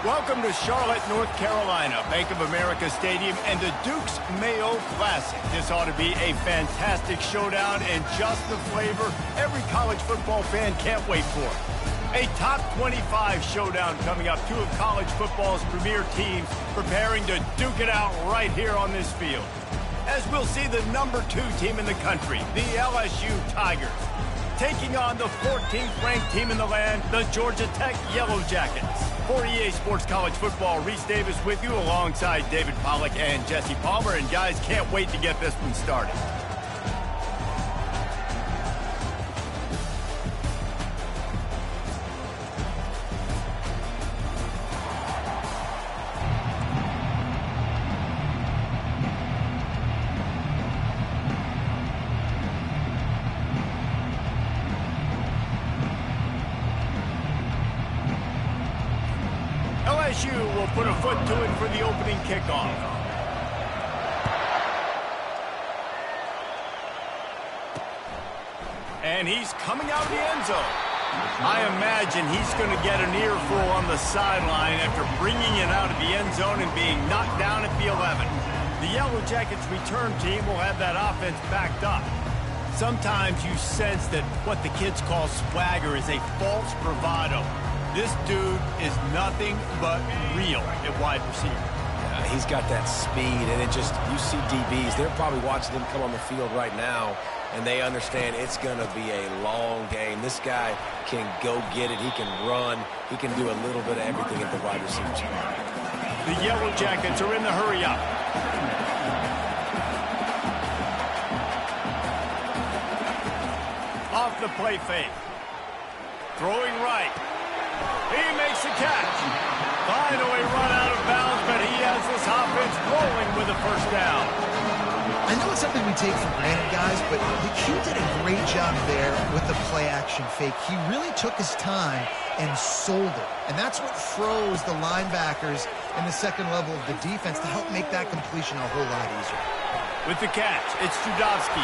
Welcome to Charlotte, North Carolina, Bank of America Stadium, and the Duke's Mayo Classic. This ought to be a fantastic showdown and just the flavor every college football fan can't wait for. A top 25 showdown coming up. Two of college football's premier teams preparing to duke it out right here on this field. As we'll see the number 2 team in the country, the LSU Tigers, taking on the 14th ranked team in the land, the Georgia Tech Yellow Jackets. For EA Sports College Football, Reese Davis with you alongside David Pollack and Jesse Palmer. And guys, can't wait to get this one started. LSU will put a foot to it for the opening kickoff. And he's coming out of the end zone. I imagine he's going to get an earful on the sideline after bringing it out of the end zone and being knocked down at the 11. The Yellow Jackets return team will have that offense backed up. Sometimes you sense that what the kids call swagger is a false bravado. This dude is nothing but real at wide receiver. Yeah, he's got that speed, and it just, you see DBs, they're probably watching him come on the field right now, and they understand it's going to be a long game. This guy can go get it. He can run. He can do a little bit of everything at the wide receiver spot. The Yellow Jackets are in the hurry up. Off the play fake. Throwing right. He makes the catch. Finally run out of bounds, but he has this offense rolling with a first down. I know it's something we take for granted, guys, but the Q did a great job there with the play-action fake. He really took his time and sold it. And that's what froze the linebackers in the second level of the defense to help make that completion a whole lot easier. With the catch, it's Judovsky.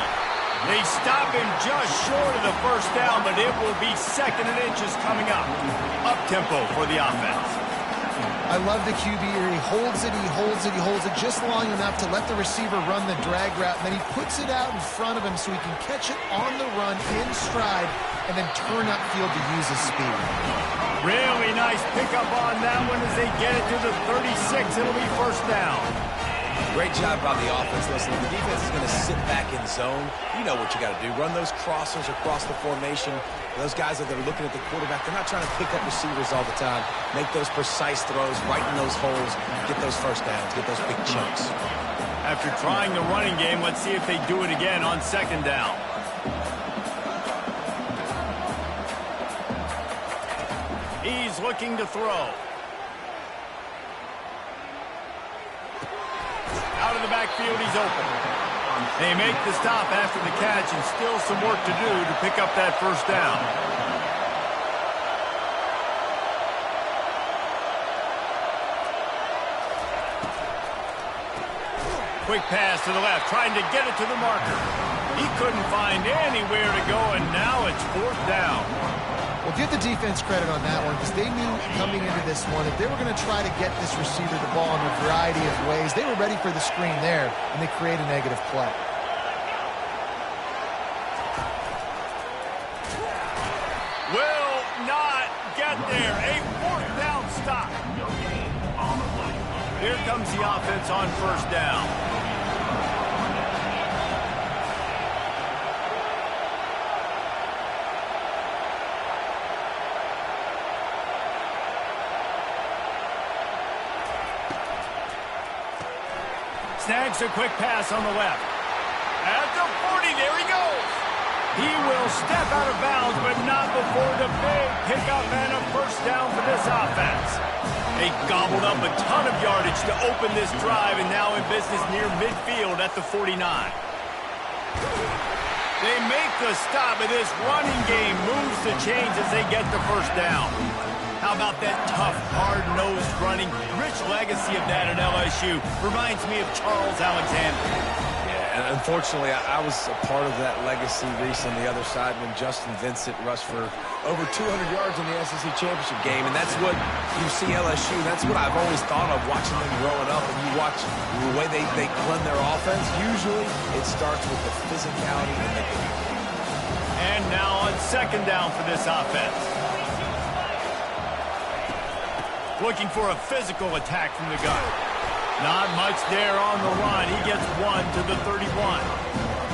They stop him just short of the first down, but it will be second and inches coming up. Up-tempo for the offense. I love the QB here. He holds it, he holds it, he holds it just long enough to let the receiver run the drag route, and then he puts it out in front of him so he can catch it on the run in stride and then turn upfield to use his speed. Really nice pickup on that one as they get it to the 36. It'll be first down. Great job by the offense. Listen, if the defense is going to sit back in zone, you know what you got to do. Run those crossers across the formation. Those guys that are looking at the quarterback, they're not trying to pick up receivers all the time. Make those precise throws, right in those holes, get those first downs, get those big chunks. After trying the running game, let's see if they do it again on second down. He's looking to throw. Out of the backfield, he's open. They make the stop after the catch, and still some work to do to pick up that first down. Quick pass to the left, trying to get it to the marker. He couldn't find anywhere to go, and now it's fourth down. Well, give the defense credit on that one because they knew coming into this one that they were going to try to get this receiver the ball in a variety of ways. They were ready for the screen there, and they create a negative play. Will not get there. A fourth down stop. Here comes the offense on first down. Snags a quick pass on the left. At the 40, there he goes. He will step out of bounds, but not before the big pickup and a first down for this offense. They gobbled up a ton of yardage to open this drive, and now in business near midfield at the 49. They make the stop, and this running game moves the chains as they get the first down. How about that tough, hard-nosed running? Rich legacy of that at LSU. Reminds me of Charles Alexander. Yeah, and unfortunately, I was a part of that legacy, Reese, on the other side when Justin Vincent rushed for over 200 yards in the SEC Championship game, and that's what you see LSU. That's what I've always thought of watching them growing up, and you watch the way they run their offense. Usually, it starts with the physicality and the game. And now on second down for this offense. Looking for a physical attack from the gun. Not much there on the run. He gets 1 to the 31.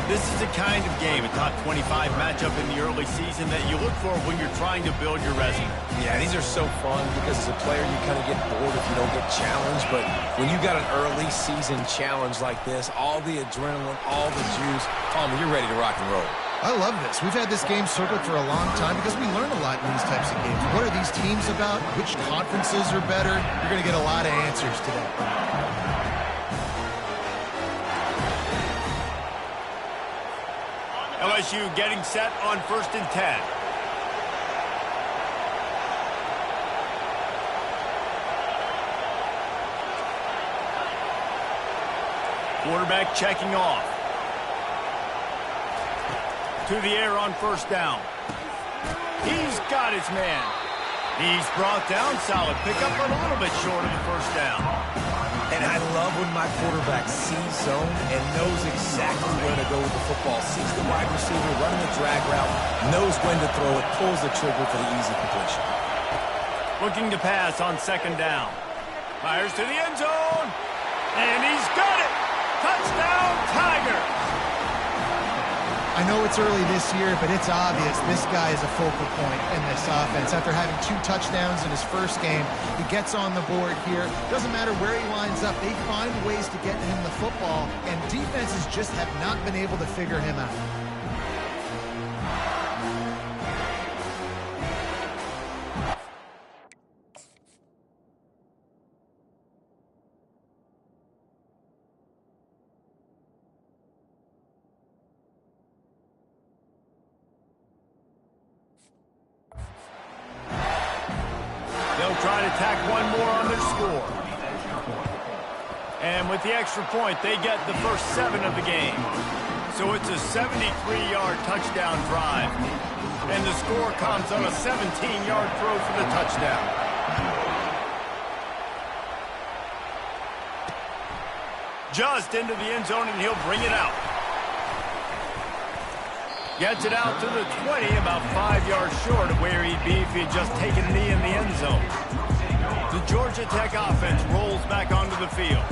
This is the kind of game, a top 25 matchup in the early season, that you look for when you're trying to build your resume. Yeah, these are so fun because as a player, you kind of get bored if you don't get challenged. But when you got an early season challenge like this, all the adrenaline, all the juice, Palmer, you're ready to rock and roll. I love this. We've had this game circled for a long time because we learn a lot in these types of games. What are these teams about? Which conferences are better? You're going to get a lot of answers today. LSU getting set on 1st and 10. Quarterback checking off. To the air on 1st down. He's got his man. He's brought down. Solid pickup, but a little bit short of the 1st down. And I love when my quarterback sees zone and knows exactly where to go with the football. Sees the wide receiver running the drag route, knows when to throw it, pulls the trigger for the easy completion. Looking to pass on 2nd down. Fires to the end zone. And he's got it. Touchdown, Tigers. I know it's early this year, but it's obvious this guy is a focal point in this offense. After having 2 touchdowns in his first game, he gets on the board here. Doesn't matter where he lines up, they find ways to get him the football, and defenses just have not been able to figure him out. They'll try to tack one more on their score. And with the extra point, they get the first 7 of the game. So it's a 73-yard touchdown drive. And the score comes on a 17-yard throw for the touchdown. Just into the end zone, and he'll bring it out. Gets it out to the 20, about 5 yards short of where he'd be if he had just taken a knee in the end zone. The Georgia Tech offense rolls back onto the field.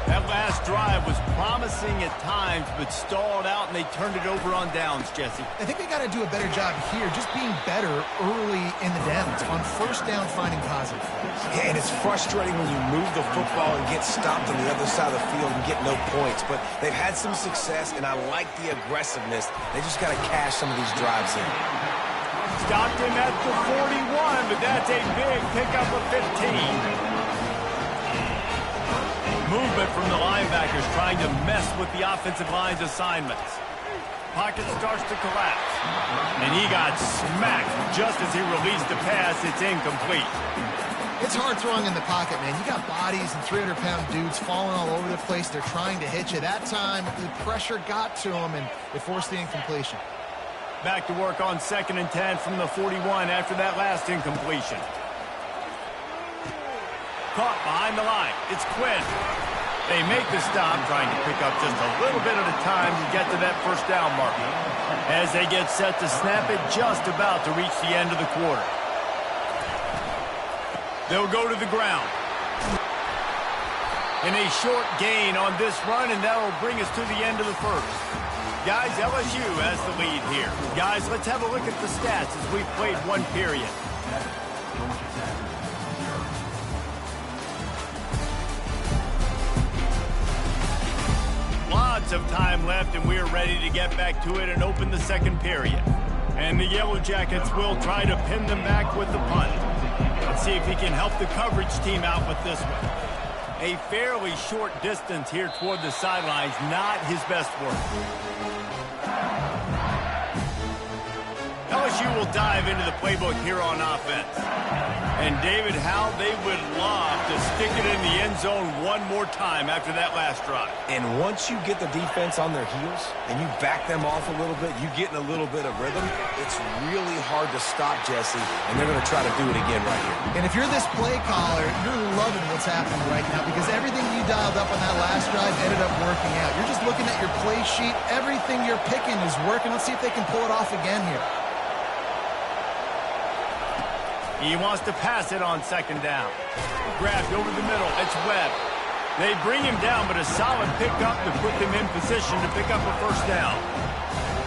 That last drive was promising at times, but stalled out, and they turned it over on downs, Jesse. I think they got to do a better job here, just being better early in the downs. On 1st down, finding positive plays. Yeah, and it's frustrating when you move the football and get stopped on the other side of the field and get no points. But they've had some success, and I like the aggressiveness. They just got to cash some of these drives in. Stopped him at the 41, but that's a big pickup of 15. Movement from the linebackers trying to mess with the offensive line's assignments. Pocket starts to collapse. And he got smacked just as he released the pass. It's incomplete. It's hard throwing in the pocket, man. You got bodies and 300-pound dudes falling all over the place. They're trying to hit you. That time, the pressure got to him, and it forced the incompletion. Back to work on 2nd and 10 from the 41 after that last incompletion. Caught behind the line. It's Quinn. They make the stop, trying to pick up just a little bit at a time to get to that 1st down marker. As they get set to snap it, just about to reach the end of the quarter. They'll go to the ground. And a short gain on this run, and that'll bring us to the end of the 1st. Guys, LSU has the lead here. Guys, let's have a look at the stats as we've played 1 period. Lots of time left, and we're ready to get back to it and open the 2nd period. And the Yellow Jackets will try to pin them back with the punt. Let's see if he can help the coverage team out with this one. A fairly short distance here toward the sidelines, not his best work. LSU will dive into the playbook here on offense. And David, how they would love to stick it in the end zone one more time after that last drive. And once you get the defense on their heels and you back them off a little bit, you get in a little bit of rhythm, it's really hard to stop, Jesse, and they're going to try to do it again right here. And if you're this play caller, you're loving what's happening right now because everything you dialed up on that last drive ended up working out. You're just looking at your play sheet. Everything you're picking is working. Let's see if they can pull it off again here. He wants to pass it on second down. Grabbed over the middle. It's Webb. They bring him down, but a solid pickup to put them in position to pick up a first down.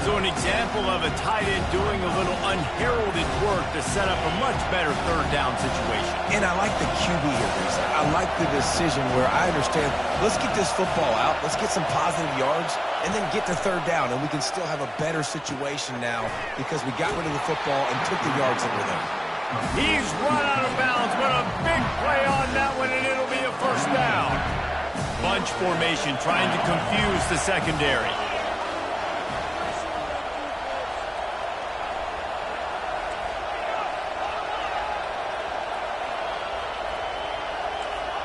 So an example of a tight end doing a little unheralded work to set up a much better third down situation. And I like the QB here, Lisa. I like the decision where I understand, let's get this football out, let's get some positive yards, and then get to third down, and we can still have a better situation now because we got rid of the football and took the yards that were there. He's run out of bounds, but a big play on that one, and it'll be a first down. Bunch formation trying to confuse the secondary.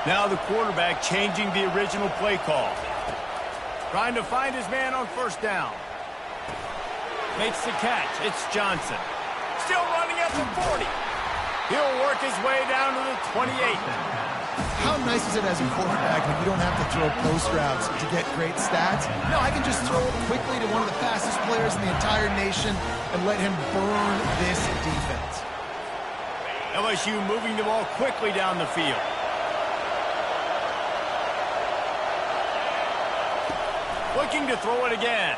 Now the quarterback changing the original play call. Trying to find his man on first down. Makes the catch. It's Johnson. Still running at the 40. He'll work his way down to the 28. How nice is it as a quarterback when you don't have to throw post routes to get great stats? No, I can just throw it quickly to one of the fastest players in the entire nation and let him burn this defense. LSU moving the ball quickly down the field. Looking to throw it again.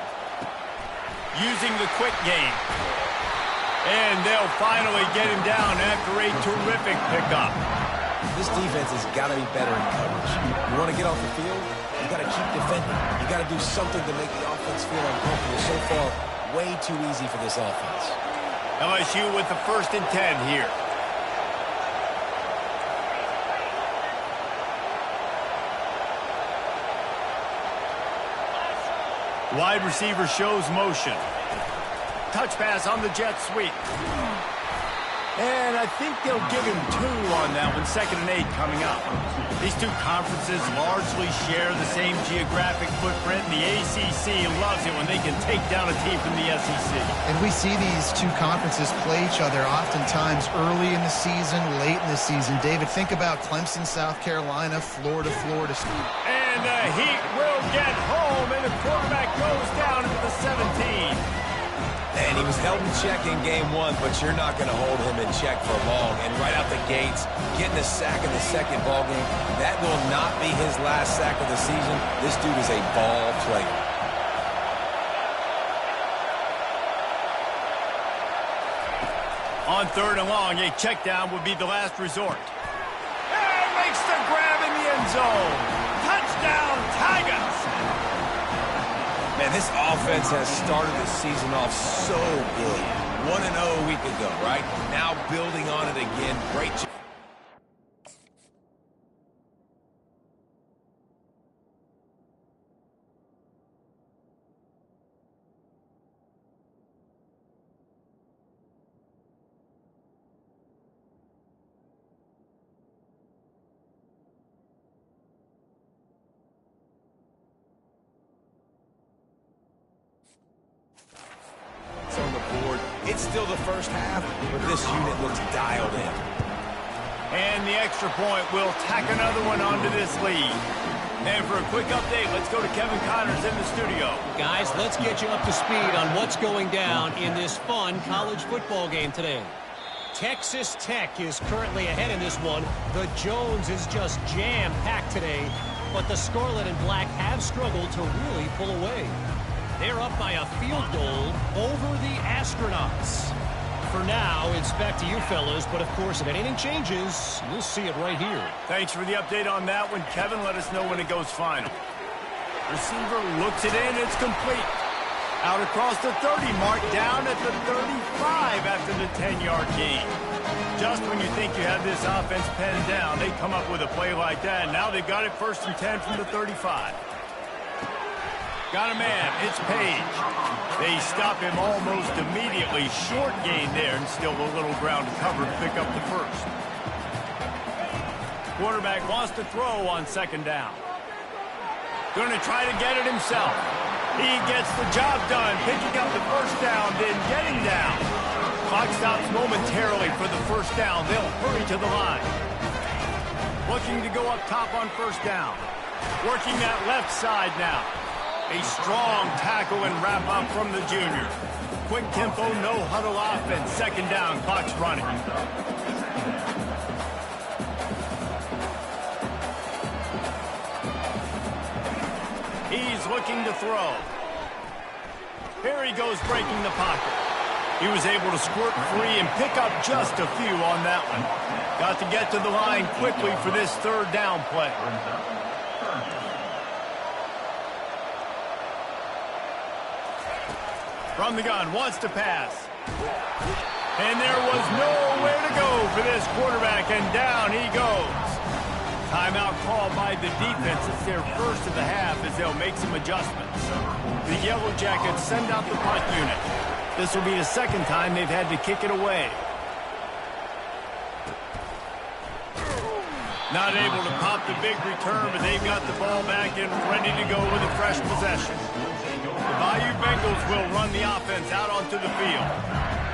Using the quick game. And they'll finally get him down after a terrific pickup. This defense has got to be better in coverage. You want to get off the field, you got to keep defending. You got to do something to make the offense feel uncomfortable. So far, way too easy for this offense. LSU with the 1st and 10 here. Wide receiver shows motion. Touch pass on the jet sweep. And I think they'll give him 2 on that one. 2nd and 8 coming up. These two conferences largely share the same geographic footprint, and the ACC loves it when they can take down a team from the SEC. And we see these two conferences play each other oftentimes early in the season, late in the season. David, think about Clemson, South Carolina, Florida State. And the Heat will get home, and the quarterback goes down into the 17. And he was held in check in game 1, but you're not going to hold him in check for long. And right out the gates, getting a sack in the second ball game, that will not be his last sack of the season. This dude is a ball player. On 3rd and long, a check down would be the last resort. And makes the grab in the end zone. Touchdown, Tigers! Man, this offense has started the season off so good. 1-0 a week ago, right? Now building on it again. Great job. On the board. It's still the first half, but this unit looks dialed in. And the extra point will tack another one onto this lead. And for a quick update, let's go to Kevin Connors in the studio. Guys, let's get you up to speed on what's going down in this fun college football game today. Texas Tech is currently ahead in this one. The Jones is just jam-packed today, but the Scarlet and Black have struggled to really pull away. They're up by a field goal over the Astronauts. For now, it's back to you fellas, but of course, if anything changes, you'll see it right here. Thanks for the update on that one, Kevin. Let us know when it goes final. Receiver looks it in. It's complete. Out across the 30 mark, down at the 35 after the 10-yard gain. Just when you think you have this offense penned down, they come up with a play like that. Now they've got it 1st and 10 from the 35. Got a man. It's Page. They stop him almost immediately. Short gain there, and still a little ground to cover to pick up the first. Quarterback wants to throw on second down. Going to try to get it himself. He gets the job done, picking up the first down, then getting down. Clock stops momentarily for the first down. They'll hurry to the line. Looking to go up top on first down. Working that left side now. A strong tackle and wrap up from the junior. Quick tempo, no huddle offense. Second down, clock's running. He's looking to throw. Here he goes breaking the pocket. He was able to squirt free and pick up just a few on that one. Got to get to the line quickly for this third down play. From the gun, wants to pass. And there was nowhere to go for this quarterback, and down he goes. Timeout called by the defense. It's their first of the half as they'll make some adjustments. The Yellow Jackets send out the punt unit. This will be the second time they've had to kick it away. Not able to pop the big return, but they've got the ball back and ready to go with a fresh possession. The Bayou Bengals will run the offense out onto the field.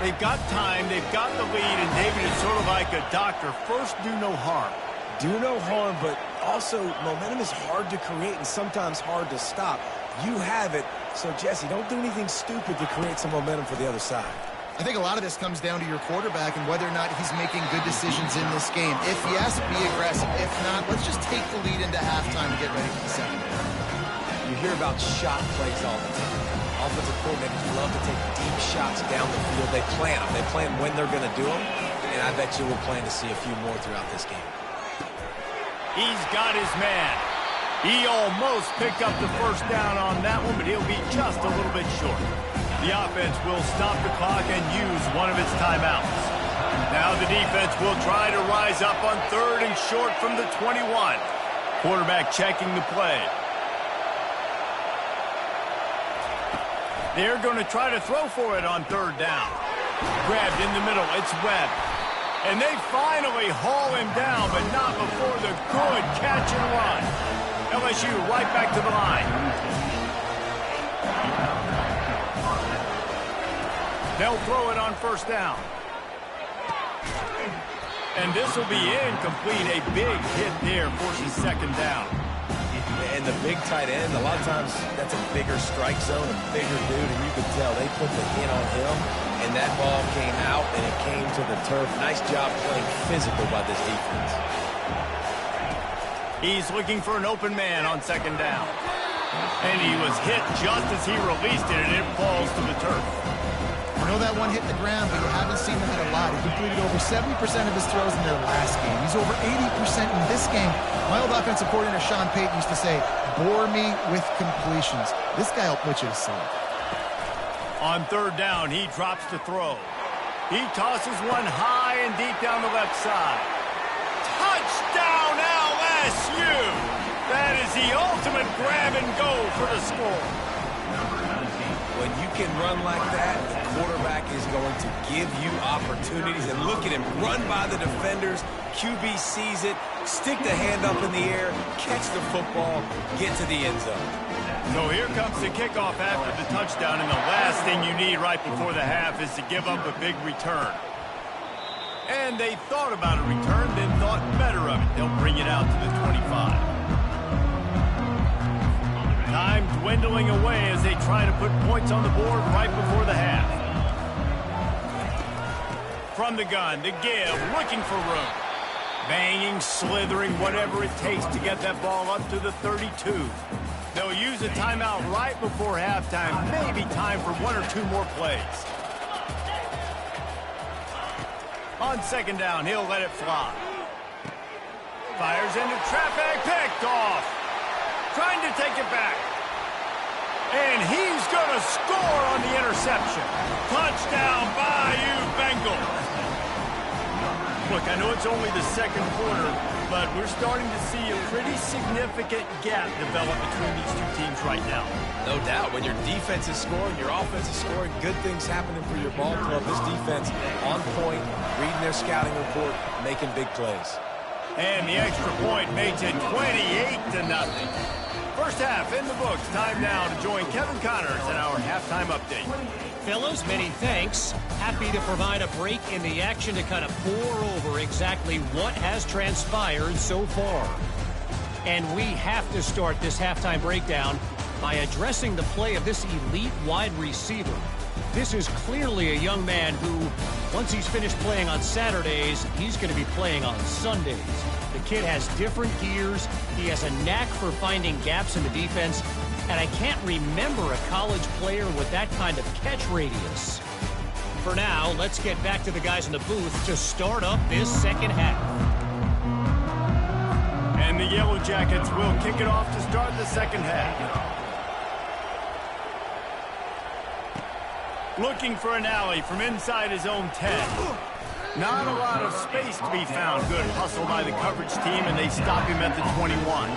They've got time, they've got the lead, and David is sort of like a doctor. First, do no harm. Do no harm, but also momentum is hard to create and sometimes hard to stop. You have it, so Jesse, don't do anything stupid to create some momentum for the other side. I think a lot of this comes down to your quarterback and whether or not he's making good decisions in this game. If yes, be aggressive. If not, let's just take the lead into halftime to get ready for the second half. You hear about shot plays all the time. Offensive coordinators love to take deep shots down the field. They plan them. They plan when they're going to do them, and I bet you we'll plan to see a few more throughout this game. He's got his man. He almost picked up the first down on that one, but he'll be just a little bit short. The offense will stop the clock and use one of its timeouts. Now the defense will try to rise up on third and short from the 21. Quarterback checking the play. They're going to try to throw for it on third down. Grabbed in the middle. It's Webb. And they finally haul him down, but not before the good catch and run. LSU right back to the line. They'll throw it on first down. And this will be incomplete. A big hit there, forces second down. And the big tight end, a lot of times that's a bigger strike zone, a bigger dude, and you can tell they put the hit on him, and that ball came out, and it came to the turf. Nice job playing physical by this defense. He's looking for an open man on second down. And he was hit just as he released it, and it falls to the turf. I know that one hit the ground, but you haven't seen him hit a lot. He completed over 70% of his throws in their last game. He's over 80% in this game. My old offensive coordinator, Sean Payton, used to say, bore me with completions. This guy will put you to sleep. On third down, he drops to throw. He tosses one high and deep down the left side. Touchdown, LSU! That is the ultimate grab and go for the score. When you can run like that, the quarterback is going to give you opportunities. And look at him run by the defenders. QB sees it, stick the hand up in the air, catch the football, get to the end zone. So here comes the kickoff after the touchdown, and the last thing you need right before the half is to give up a big return. And they thought about a return, then thought better of it. They'll bring it out to the 25. Time dwindling away as they try to put points on the board right before the half. From the gun, the give, looking for room. Banging, slithering, whatever it takes to get that ball up to the 32. They'll use a timeout right before halftime, maybe time for one or two more plays. On second down, he'll let it fly. Fires into traffic, picked off. Trying to take it back. And he's going to score on the interception. Touchdown, Bayou Bengals. Look, I know it's only the second quarter, but we're starting to see a pretty significant gap develop between these two teams right now. No doubt. When your defense is scoring, your offense is scoring, good things happening for your ball club. This defense on point, reading their scouting report, making big plays. And the extra point makes it 28-0. First half in the books. Time now to join Kevin Connors in our halftime update. Fellas, many thanks. Happy to provide a break in the action to kind of pour over exactly what has transpired so far. And we have to start this halftime breakdown by addressing the play of this elite wide receiver. This is clearly a young man who, once he's finished playing on Saturdays, he's going to be playing on Sundays. The kid has different gears. He has a knack for finding gaps in the defense. And I can't remember a college player with that kind of catch radius. For now, let's get back to the guys in the booth to start up this second half. And the Yellow Jackets will kick it off to start the second half. Looking for an alley from inside his own 10. Not a lot of space to be found. Good hustle by the coverage team, and they stop him at the 21.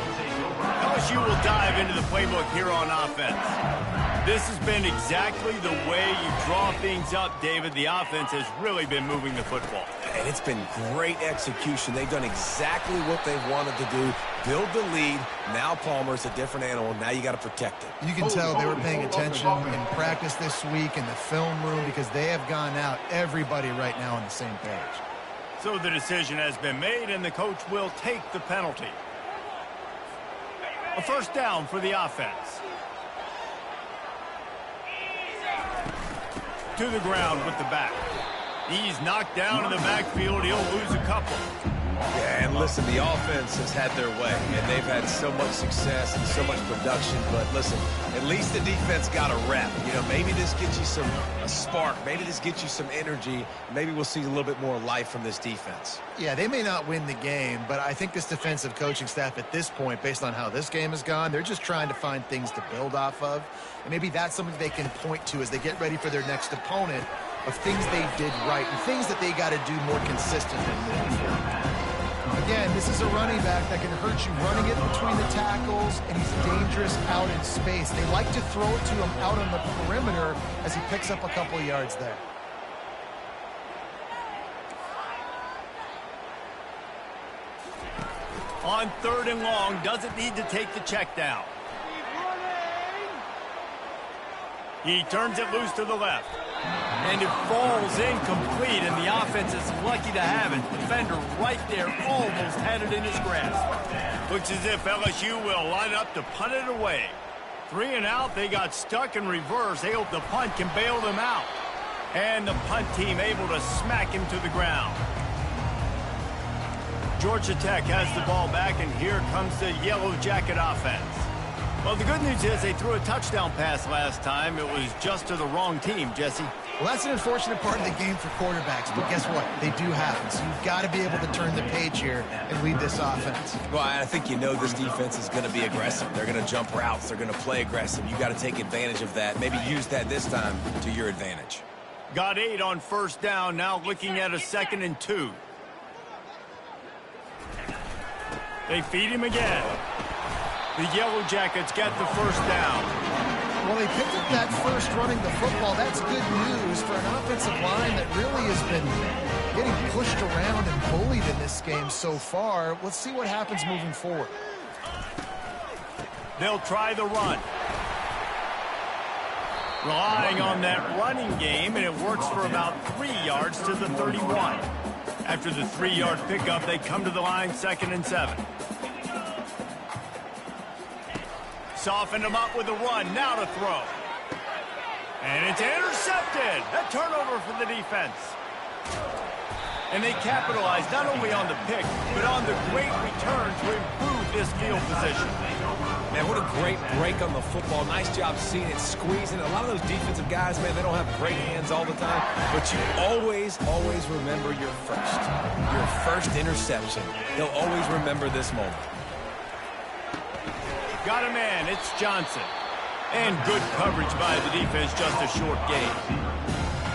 LSU will dive into the playbook here on offense. This has been exactly the way you draw things up, David. The offense has really been moving the football. And it's been great execution. They've done exactly what they've wanted to do. Build the lead. Now Palmer's a different animal. Now you got to protect it. You can tell they were paying attention in practice this week in the film room because they have gone out, everybody right now on the same page. So the decision has been made, and the coach will take the penalty. A first down for the offense. To the ground with the back. He's knocked down in the backfield. He'll lose a couple. Yeah, and listen, the offense has had their way, and they've had so much success and so much production. But listen, at least the defense got a rep. You know, maybe this gets you a spark. Maybe this gets you some energy. Maybe we'll see a little bit more life from this defense. Yeah, they may not win the game, but I think this defensive coaching staff at this point, based on how this game has gone, they're just trying to find things to build off of. And maybe that's something they can point to as they get ready for their next opponent of things they did right and things that they got to do more consistently moving forward. Again, this is a running back that can hurt you running it between the tackles, and he's dangerous out in space. They like to throw it to him out on the perimeter as he picks up a couple of yards there. On 3rd and long, doesn't need to take the check down. He turns it loose to the left. And it falls incomplete, and the offense is lucky to have it. Defender right there almost had it in his grasp. Looks as if LSU will line up to punt it away. 3 and out, they got stuck in reverse. They hope the punt can bail them out. And the punt team able to smack him to the ground. Georgia Tech has the ball back, and here comes the Yellow Jacket offense. Well, the good news is they threw a touchdown pass last time. It was just to the wrong team, Jesse. Well, that's an unfortunate part of the game for quarterbacks, but guess what? They do happen, so you've got to be able to turn the page here and lead this offense. Well, I think you know this defense is going to be aggressive. They're going to jump routes. They're going to play aggressive. You got to take advantage of that. Maybe use that this time to your advantage. Got 8 on first down, now looking at a 2nd and 2. They feed him again. The Yellow Jackets get the first down. Well, they picked up that first running the football. That's good news for an offensive line that really has been getting pushed around and bullied in this game so far. Let's see what happens moving forward. They'll try the run. Relying on that running game, and it works for about 3 yards to the 31. After the 3-yard pickup, they come to the line 2nd and 7. Soften him up with a run, now to throw. And it's intercepted. A turnover for the defense. And they capitalize not only on the pick, but on the great return to improve this field position. Man, what a great break on the football. Nice job seeing it, squeezing. A lot of those defensive guys, man, they don't have great hands all the time, but you always remember your first interception. They'll always remember this moment. Got a man, it's Johnson. And good coverage by the defense, just a short gain.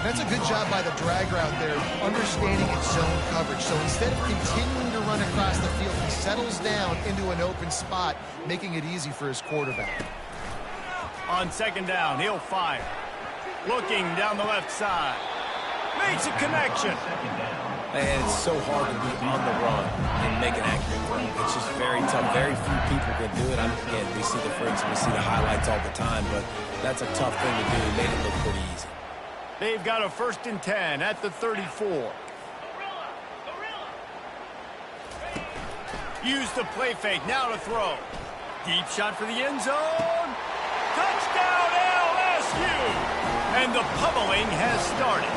That's a good job by the drag route there, understanding its zone coverage. So instead of continuing to run across the field, he settles down into an open spot, making it easy for his quarterback. On second down, he'll fire. Looking down the left side. Makes a connection. And it's so hard to be on the run and make an accurate throw. It's just very tough. Very few people can do it. Again, we see the fruits and we see the highlights all the time, but that's a tough thing to do. He made it look pretty easy. They've got a 1st and 10 at the 34. Use the play fake. Now to throw. Deep shot for the end zone. Touchdown LSU! And the pummeling has started.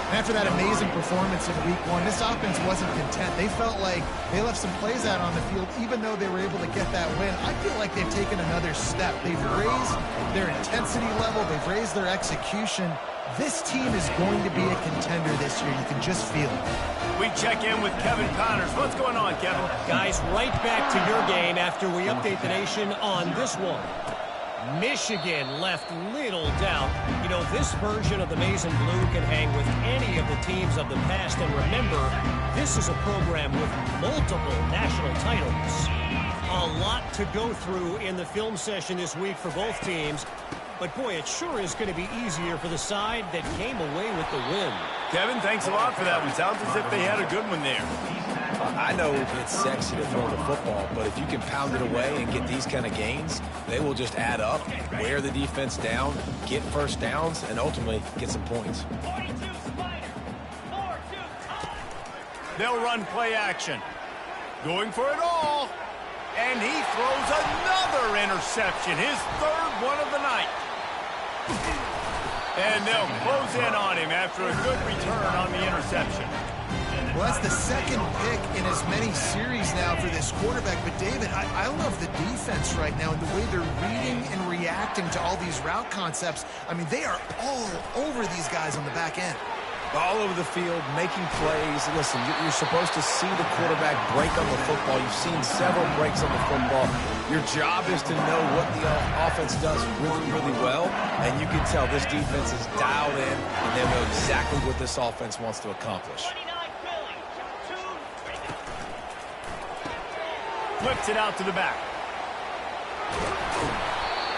After that amazing performance in Week 1, this offense wasn't content. They felt like they left some plays out on the field, even though they were able to get that win. I feel like they've taken another step. They've raised their intensity level. They've raised their execution. This team is going to be a contender this year. You can just feel it. We check in with Kevin Connors. What's going on, Kevin? Guys, right back to your game after we update the nation on this one. Michigan left little doubt. You know, this version of the Maize and Blue can hang with any of the teams of the past. And remember, this is a program with multiple national titles. A lot to go through in the film session this week for both teams. But, boy, it sure is going to be easier for the side that came away with the win. Kevin, thanks a lot for that one. Sounds as if they had a good one there. I know it's sexy to throw the football, but if you can pound it away and get these kind of gains, they will just add up, wear the defense down, get first downs, and ultimately get some points. They'll run play action. Going for it all. And he throws another interception, his 3rd one of the night. And they'll close in on him after a good return on the interception. Well, that's the 2nd pick in as many series now for this quarterback. But, David, I love the defense right now and the way they're reading and reacting to all these route concepts. I mean, they are all over these guys on the back end. All over the field, making plays. Listen, you're supposed to see the quarterback break on the football. You've seen several breaks on the football. Your job is to know what the offense does really, really well, and you can tell this defense is dialed in, and they know exactly what this offense wants to accomplish. Flips it out to the back.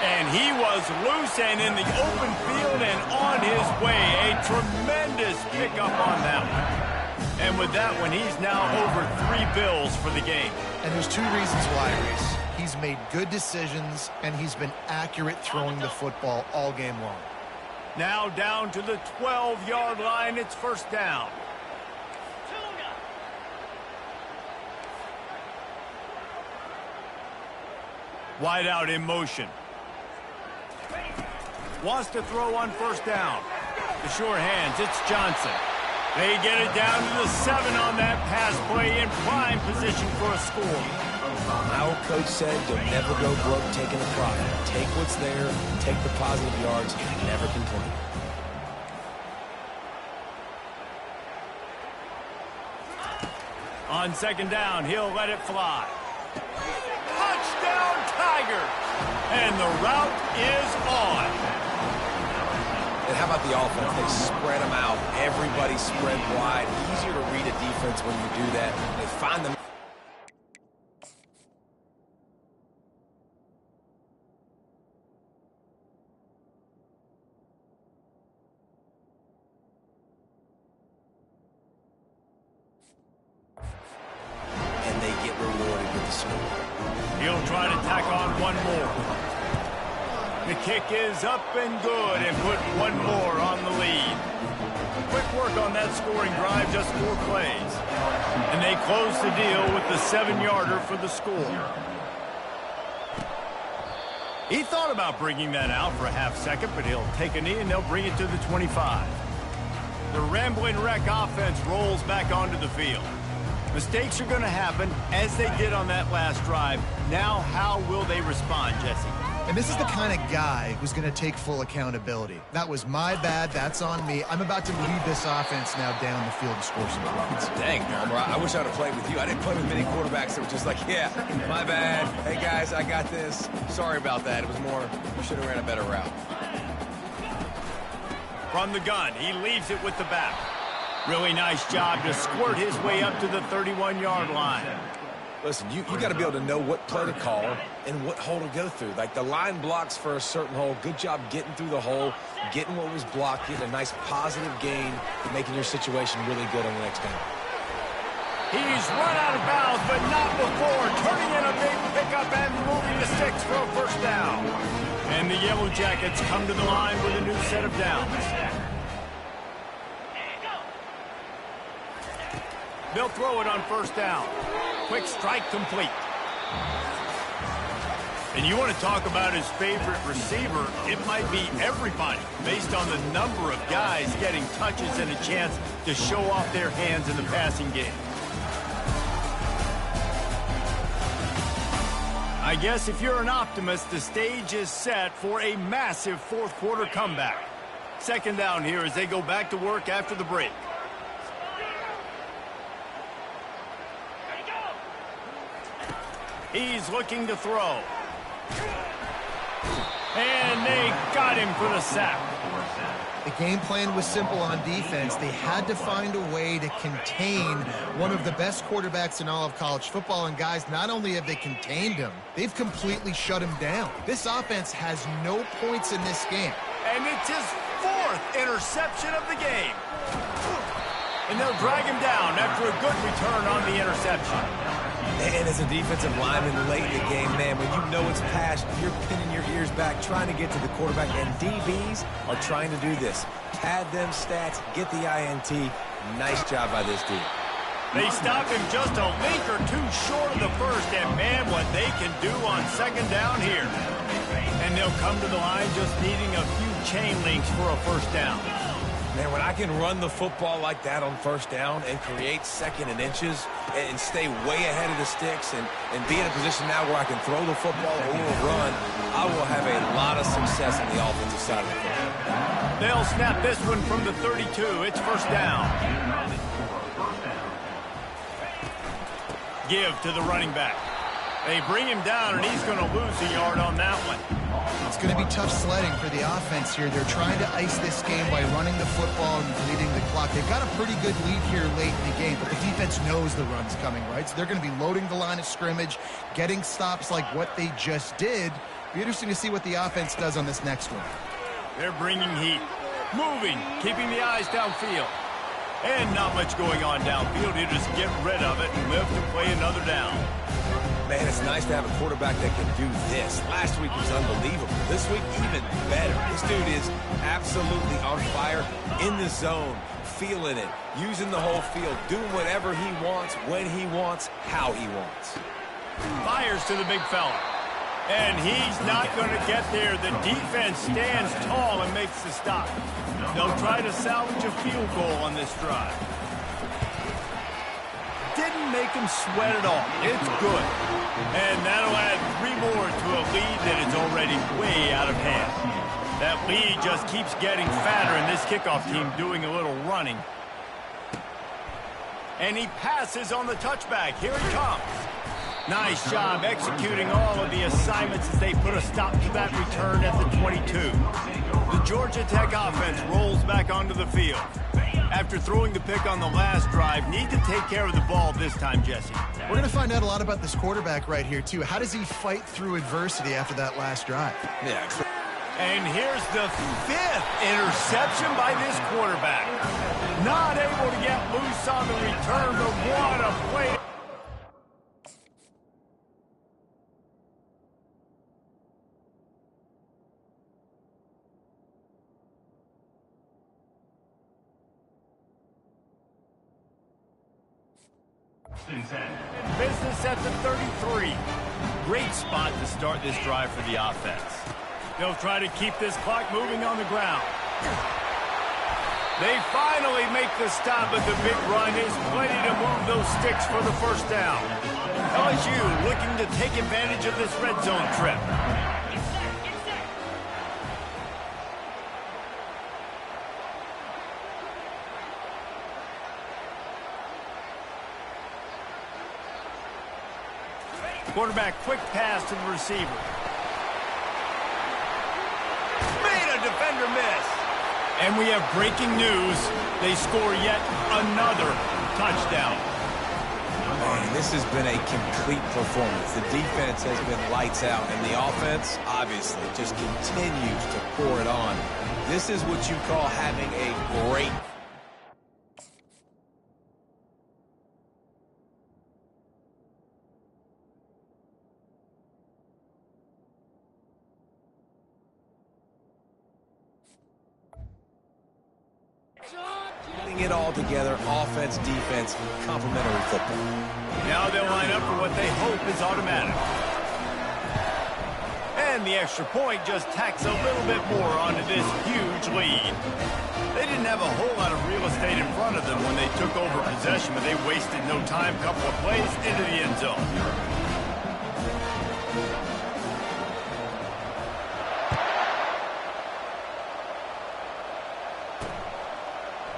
And he was loose and in the open field and on his way. A tremendous pickup on that one. And with that one, he's now over 3 bills for the game. And there's 2 reasons why, Reese. He's made good decisions, and he's been accurate throwing the football all game long. Now down to the 12-yard line. It's 1st down. Wide out in motion. Wants to throw on 1st down. The sure hands, it's Johnson. They get it down to the 7 on that pass play in prime position for a score. My old coach said you'll never go broke taking a profit. Take what's there, take the positive yards, and never complain. On 2nd down, he'll let it fly. Touchdown, Tigers! And the route is on. And how about the offense? They spread them out. Everybody spread wide. Easier to read a defense when you do that. They find them. And they get rewarded with the score. He'll try to tack on one more. The kick is up and good and put one more on the lead. Quick work on that scoring drive, just 4 plays. And they close the deal with the 7-yarder for the score. He thought about bringing that out for a half-second, but he'll take a knee and they'll bring it to the 25. The Rambling Wreck offense rolls back onto the field. Mistakes are going to happen, as they did on that last drive. Now, how will they respond, Jesse? And this is the kind of guy who's going to take full accountability. That was my bad. That's on me. I'm about to lead this offense now down the field and score some points. Dang, Palmer, I wish I'd have played with you. I didn't play with many quarterbacks that were just like, yeah, my bad. Hey, guys, I got this. Sorry about that. It was more, you should have ran a better route. from the gun. He leaves it with the back. Really nice job to squirt his way up to the 31-yard line. Listen, you got to be able to know what play to call and what hole to go through. Like the line blocks for a certain hole. Good job getting through the hole, getting what was blocked, getting a nice positive gain, and making your situation really good on the next down. He's run out of bounds, but not before turning in a big pickup and moving the sticks for a first down. And the Yellow Jackets come to the line with a new set of downs. They'll throw it on first down. Quick strike complete. And you want to talk about his favorite receiver, it might be everybody, based on the number of guys getting touches and a chance to show off their hands in the passing game. I guess if you're an optimist, the stage is set for a massive fourth-quarter comeback. Second down here as they go back to work after the break. He's looking to throw. And they got him for the sack. The game plan was simple on defense. They had to find a way to contain one of the best quarterbacks in all of college football. And guys, not only have they contained him, they've completely shut him down. This offense has no points in this game. And it's his fourth interception of the game. And they'll drag him down after a good return on the interception. And as a defensive lineman late in the game, man, when you know it's passed, you're pinning your ears back, trying to get to the quarterback, and DBs are trying to do this. Pad them stats, get the INT. Nice job by this team. They stop him just a link or two short of the first, and man, what they can do on second down here. And they'll come to the line just needing a few chain links for a first down. Man, when I can run the football like that on first down and create second and inches and stay way ahead of the sticks and be in a position now where I can throw the football or run, I will have a lot of success on the offensive side of the football. They'll snap this one from the 32. It's first down. Give to the running back. They bring him down, and he's going to lose a yard on that one. It's going to be tough sledding for the offense here. They're trying to ice this game by running the football and leading the clock. They've got a pretty good lead here late in the game, but the defense knows the run's coming, right? So they're going to be loading the line of scrimmage, getting stops like what they just did. Be interesting to see what the offense does on this next one. They're bringing heat. Moving, keeping the eyes downfield. And not much going on downfield. You just get rid of it and live to play another down. Man, it's nice to have a quarterback that can do this. Last week was unbelievable. This week, even better. This dude is absolutely on fire, in the zone, feeling it, using the whole field, doing whatever he wants, when he wants, how he wants. Fires to the big fella. And he's not going to get there. The defense stands tall and makes the stop. They'll try to salvage a field goal on this drive. Didn't make him sweat at all. It's good. And that'll add 3 more to a lead that is already way out of hand. That lead just keeps getting fatter, and this kickoff team doing a little running. And he passes on the touchback. Here he comes. Nice job executing all of the assignments as they put a stop to that return at the 22. The Georgia Tech offense rolls back onto the field. After throwing the pick on the last drive, need to take care of the ball this time, Jesse. We're going to find out a lot about this quarterback right here, too. How does he fight through adversity after that last drive? Yeah. And here's the 5th interception by this quarterback. Not able to get loose on the return, but what a play. Business at the 33. Great spot to start this drive for the offense. They'll try to keep this clock moving on the ground. They finally make the stop, but the big run is plenty to move those sticks for the first down. LSU looking to take advantage of this red zone trip. Quarterback, quick pass to the receiver. Made a defender miss. And we have breaking news. They score yet another touchdown. Man, this has been a complete performance. The defense has been lights out, and the offense, obviously, just continues to pour it on. This is what you call having a great putting it all together, offense, defense, complementary football. Now they'll line up for what they hope is automatic. And the extra point just tacks a little bit more onto this huge lead. They didn't have a whole lot of real estate in front of them when they took over possession, but they wasted no time. Couple of plays into the end zone.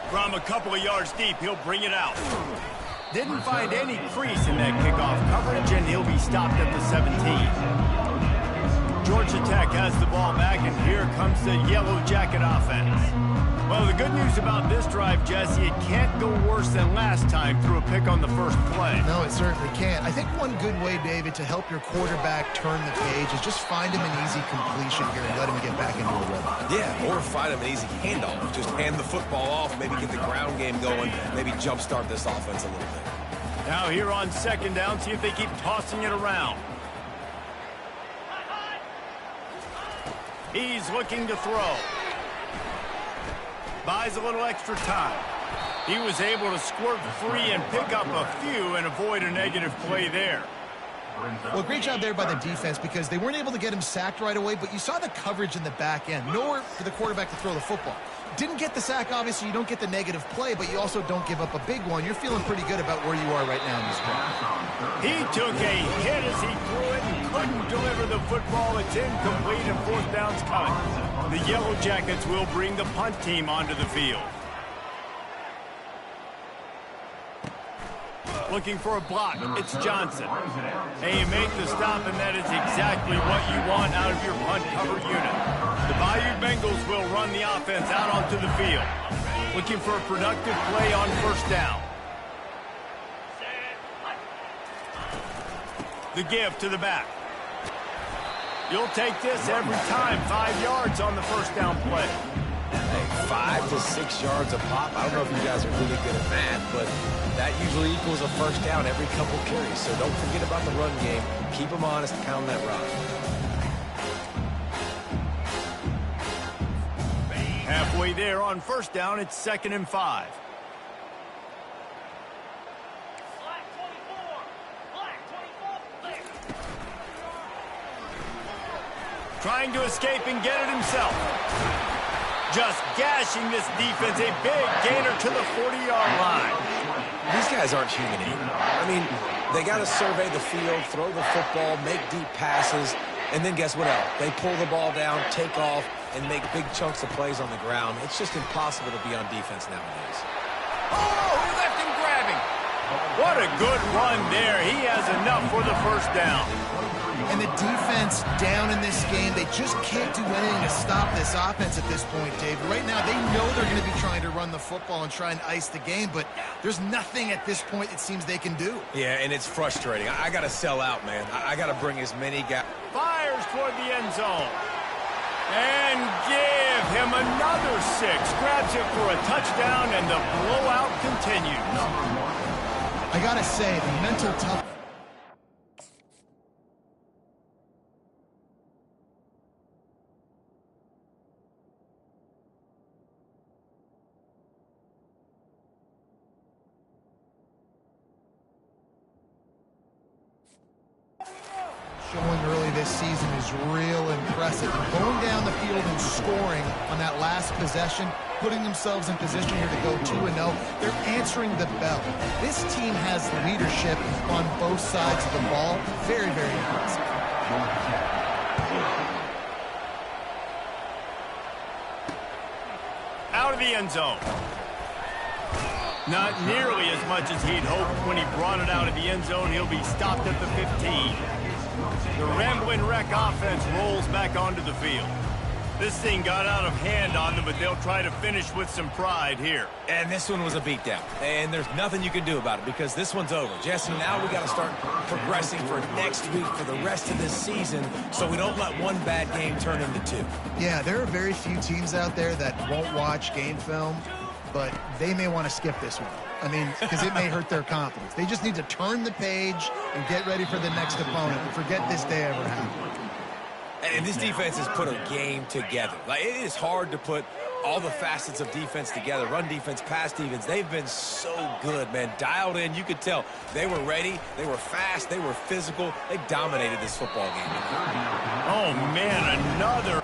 From a couple of yards deep, he'll bring it out. Didn't find any crease in that kickoff coverage, and he'll be stopped at the 17. Georgia Tech has the ball back, and here comes the Yellow Jacket offense. Well, the good news about this drive, Jesse, it can't go worse than last time through a pick on the first play. No, it certainly can't. I think one good way, David, to help your quarterback turn the page is just find him an easy completion here and let him get back into a rhythm. Yeah, or find him an easy handoff. Just hand the football off, maybe get the ground game going, maybe jumpstart this offense a little bit. Now here on second down, see if they keep tossing it around. He's looking to throw. Buys a little extra time. He was able to squirt free and pick up a few and avoid a negative play there. Well, great job there by the defense because they weren't able to get him sacked right away, but you saw the coverage in the back end. Nowhere for the quarterback to throw the football. Didn't get the sack, obviously. You don't get the negative play, but you also don't give up a big one. You're feeling pretty good about where you are right now in this drive. He took a hit as he threw it and couldn't deliver the football. It's incomplete and fourth down's coming. The Yellow Jackets will bring the punt team onto the field. Looking for a block. It's Johnson. And you make the stop, and that is exactly what you want out of your punt cover unit. The Bayou Bengals will run the offense out onto the field. Looking for a productive play on first down. The give to the back. You'll take this every time. 5 yards on the first down play. Hey, 5 to 6 yards a pop. I don't know if you guys are really good at that, but that usually equals a first down every couple carries. So don't forget about the run game. Keep them honest, pound that rock. Halfway there on first down, it's 2nd and 5. Trying to escape and get it himself. Just gashing this defense. A big gainer to the 40-yard line. These guys aren't human anymore. I mean, they got to survey the field, throw the football, make deep passes, and then guess what else? They pull the ball down, take off, and make big chunks of plays on the ground. It's just impossible to be on defense nowadays. Oh, he left him grabbing. What a good run there. He has enough for the first down. And the defense down in this game, they just can't do anything to stop this offense at this point, Dave. Right now, they know they're going to be trying to run the football and try and ice the game, but there's nothing at this point it seems they can do. Yeah, and it's frustrating. I got to sell out, man. I got to bring as many guys. Fires toward the end zone. And give him another 6. Grabs it for a touchdown, and the blowout continues. I got to say, the mental toughness. Showing early this season is real impressive. Going down the field and scoring on that last possession, putting themselves in position here to go 2-0. They're answering the bell. This team has leadership on both sides of the ball. Very, very impressive. Out of the end zone. Not nearly as much as he'd hoped when he brought it out of the end zone. He'll be stopped at the 15. The Ramblin' Wreck offense rolls back onto the field. This thing got out of hand on them, but they'll try to finish with some pride here. And this one was a beatdown. And there's nothing you can do about it because this one's over. Jesse, now we got to start progressing for next week for the rest of this season so we don't let one bad game turn into two. Yeah, there are very few teams out there that won't watch game film, but they may want to skip this one. I mean, because it may hurt their confidence. They just need to turn the page and get ready for the next opponent and forget this day ever happened. And this defense has put a game together. Like, it is hard to put all the facets of defense together. Run defense, pass defense. They've been so good, man. Dialed in. You could tell they were ready. They were fast. They were physical. They dominated this football game. Oh, man, another.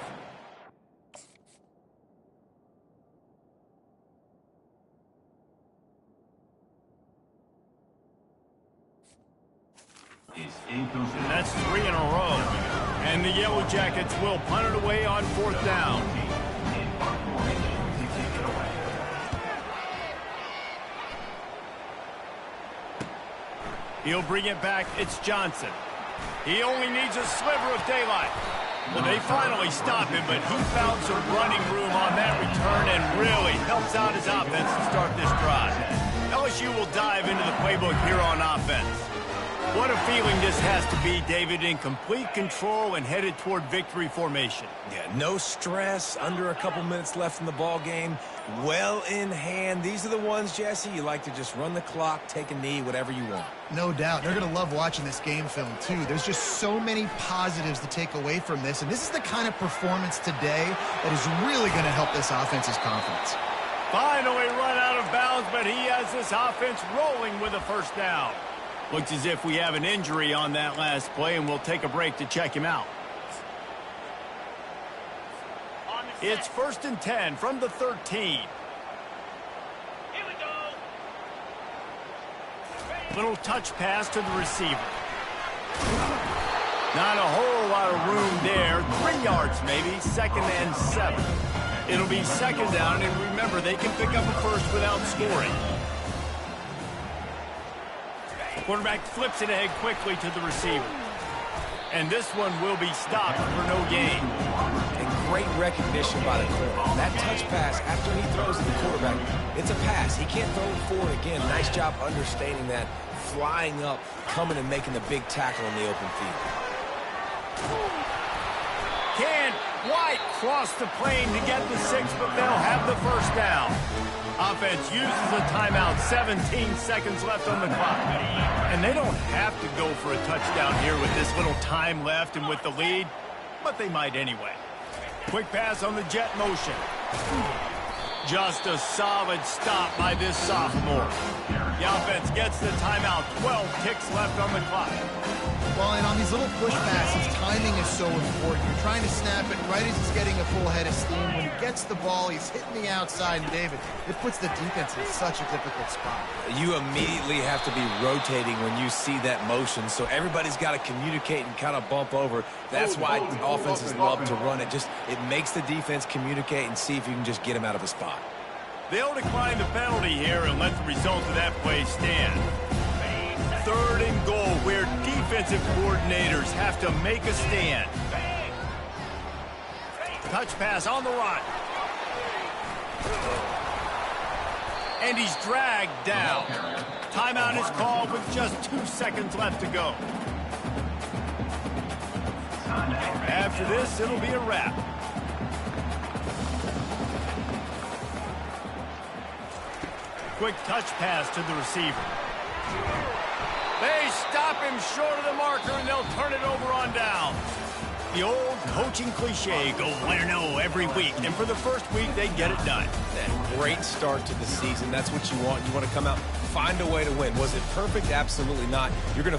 And that's 3 in a row. And the Yellow Jackets will punt it away on 4th down. He'll bring it back. It's Johnson. He only needs a sliver of daylight. Well, they finally stop him, but he found some running room on that return and really helps out his offense to start this drive. LSU will dive into the playbook here on offense. What a feeling this has to be, David, in complete control and headed toward victory formation. Yeah, no stress, under a couple minutes left in the ball game, well in hand. These are the ones, Jesse, you like to just run the clock, take a knee, whatever you want. No doubt. They're going to love watching this game film, too. There's just so many positives to take away from this, and this is the kind of performance today that is really going to help this offense's confidence. Finally run out of bounds, but he has this offense rolling with a first down. Looks as if we have an injury on that last play, and we'll take a break to check him out. It's 1st and 10 from the 13. Here we go. Little touch pass to the receiver. Not a whole lot of room there. 3 yards maybe, 2nd and 7. It'll be 2nd down, and remember, they can pick up a first without scoring. Quarterback flips it ahead quickly to the receiver. And this one will be stopped for no gain. And great recognition by the corner. That touch pass, after he throws to the quarterback, it's a pass. He can't throw it forward again. Nice job understanding that, flying up, coming and making the big tackle in the open field. Can White cross the plane to get the 6, but they'll have the first down. Offense uses a timeout, 17 seconds left on the clock. And they don't have to go for a touchdown here with this little time left and with the lead, but they might anyway. Quick pass on the jet motion. Just a solid stop by this sophomore. The offense gets the timeout, 12 ticks left on the clock. Well, and on these little push passes, timing is so important. You're trying to snap it right as he's getting a full head of steam. When he gets the ball, he's hitting the outside, and David, it puts the defense in such a difficult spot. You immediately have to be rotating when you see that motion, so everybody's got to communicate and kind of bump over. That's why offenses love to run it. It makes the defense communicate and see if you can just get him out of a spot. They'll decline the penalty here and let the result of that play stand. 3rd and goal, where defensive coordinators have to make a stand. Touch pass on the run. And he's dragged down. Timeout is called with just 2 seconds left to go. After this, it'll be a wrap. Quick touch pass to the receiver. They stop him short of the marker, and they'll turn it over on down. The old coaching cliche, go win or no every week. And for the first week, they get it done. That great start to the season. That's what you want. You want to come out, find a way to win. Was it perfect? Absolutely not. You're going to